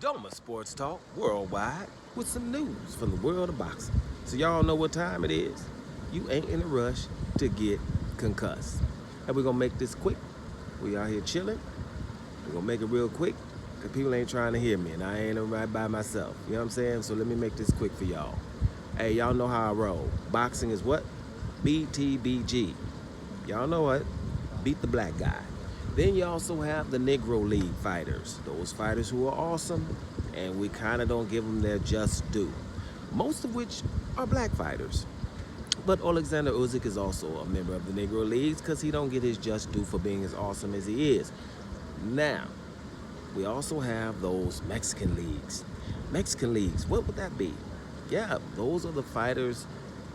Doma Sports Talk worldwide with some news from the world of boxing. So y'all know what time it is. You ain't in a rush to get concussed. And we're gonna make this quick. We out here chilling. We're gonna make it real quick because people ain't trying to hear me and I ain't right by myself. You know what I'm saying? So let me make this quick for y'all. Hey, y'all know how I roll. Boxing is what? BTBG. Y'all know what? Beat the black guy. Then you also have the Negro League fighters. Those fighters who are awesome and we kind of don't give them their just due. Most of which are black fighters. But Alexander Usyk is also a member of the Negro Leagues because he don't get his just due for being as awesome as he is. Now, we also have those Mexican leagues. Mexican leagues, what would that be? Yeah, those are the fighters,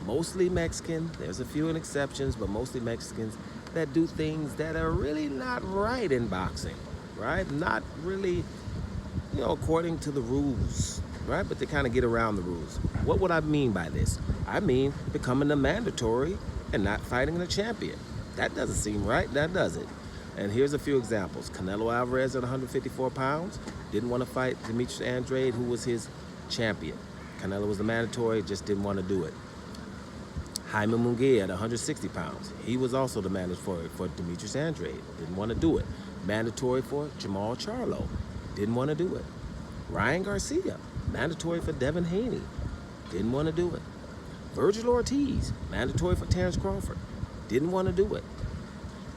mostly Mexican. There's a few exceptions, but mostly Mexicans that do things that are really not right in boxing, right? Not really, according to the rules, right? But they kind of get around the rules. What would I mean by this? I mean becoming a mandatory and not fighting the champion. That doesn't seem right, that does it? And here's a few examples. Canelo Alvarez at 154 pounds, didn't want to fight Demetrius Andrade, who was his champion. Canelo was the mandatory, just didn't want to do it. Jaime Munguia at 160 pounds. He was also the mandatory for Demetrius Andrade. Didn't want to do it. Mandatory for Jamal Charlo. Didn't want to do it. Ryan Garcia. Mandatory for Devin Haney. Didn't want to do it. Virgil Ortiz. Mandatory for Terrence Crawford. Didn't want to do it.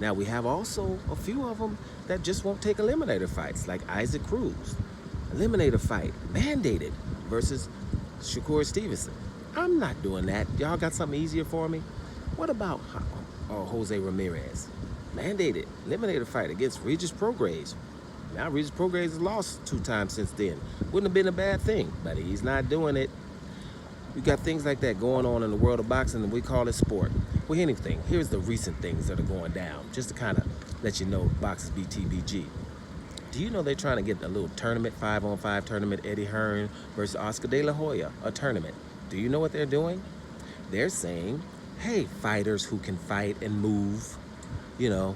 Now we have also a few of them that just won't take eliminator fights, like Isaac Cruz. Eliminator fight, mandated, versus Shakur Stevenson. I'm not doing that. Y'all got something easier for me? What about Jose Ramirez? Mandated, eliminator fight against Regis Prograis. Now Regis Prograis has lost 2 times since then. Wouldn't have been a bad thing, but he's not doing it. We got things like that going on in the world of boxing, and we call it sport. Well, anything, here's the recent things that are going down, just to kind of let you know boxing's BTBG. Do you know they're trying to get a little tournament, 5-on-5 tournament, Eddie Hearn versus Oscar De La Hoya, a tournament. Do you know what they're doing? They're saying, hey, fighters who can fight and move, the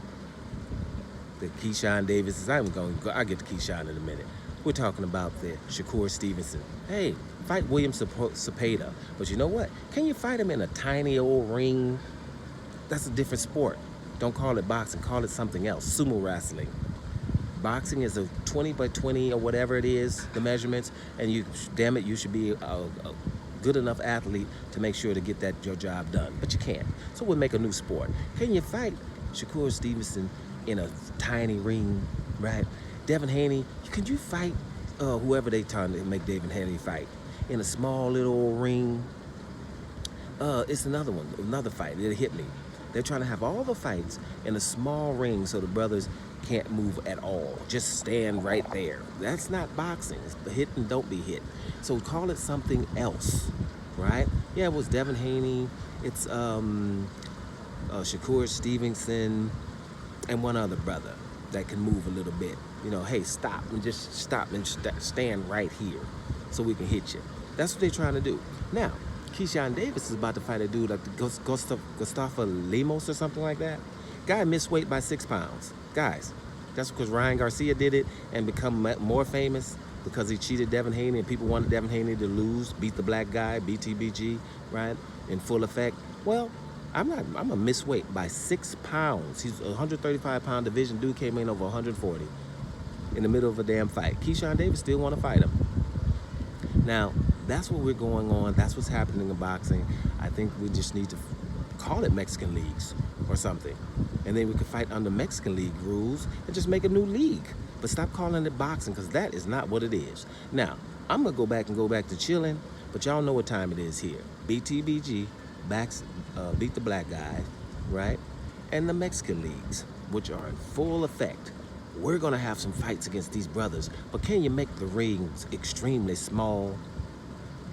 Keyshawn Davis, I'll get to Keyshawn in a minute. We're talking about the Shakur Stevenson. Hey, fight William Cepeda. But you know what? Can you fight him in a tiny old ring? That's a different sport. Don't call it boxing, call it something else, sumo wrestling. Boxing is a 20 by 20 or whatever it is, the measurements, and you should be a good enough athlete to make sure to get your job done, but you can't. So we'll make a new sport. Can you fight Shakur Stevenson in a tiny ring, right? Devin Haney, could you fight whoever they trying to make Devin Haney fight in a small little ring? It's another fight. It hit me. They're trying to have all the fights in a small ring so the brothers can't move at all. Just stand right there. That's not boxing. It's hit and don't be hit. So call it something else, right? Yeah, it was Devin Haney. It's Shakur Stevenson and one other brother that can move a little bit. Hey, stop and stand right here so we can hit you. That's what they're trying to do. Now, Keyshawn Davis is about to fight a dude like Gustavo Lemos or something like that. Guy missed weight by 6 pounds. Guys, that's because Ryan Garcia did it and become more famous because he cheated Devin Haney and people wanted Devin Haney to lose, beat the black guy, BTBG, right, in full effect. Well, I'm a miss weight by 6 pounds. He's a 135-pound division dude, came in over 140 in the middle of a damn fight. Keyshawn Davis still want to fight him. Now, that's what we're going on. That's what's happening in boxing. I think we just need to call it Mexican leagues or something. And then we could fight under Mexican league rules and just make a new league. But stop calling it boxing because that is not what it is. Now, I'm going to go back to chilling, but y'all know what time it is here. BTBG, beat the black guy, right? And the Mexican leagues, which are in full effect. We're going to have some fights against these brothers, but can you make the rings extremely small?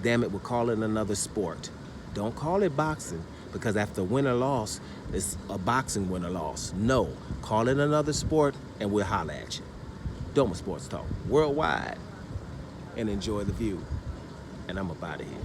Damn it, we'll call it another sport. Don't call it boxing, because after win-or-loss, it's a boxing win-or-loss. No, call it another sport, and we'll holler at you. Doma Sports Talk, worldwide, and enjoy the view. And I'm up out of here.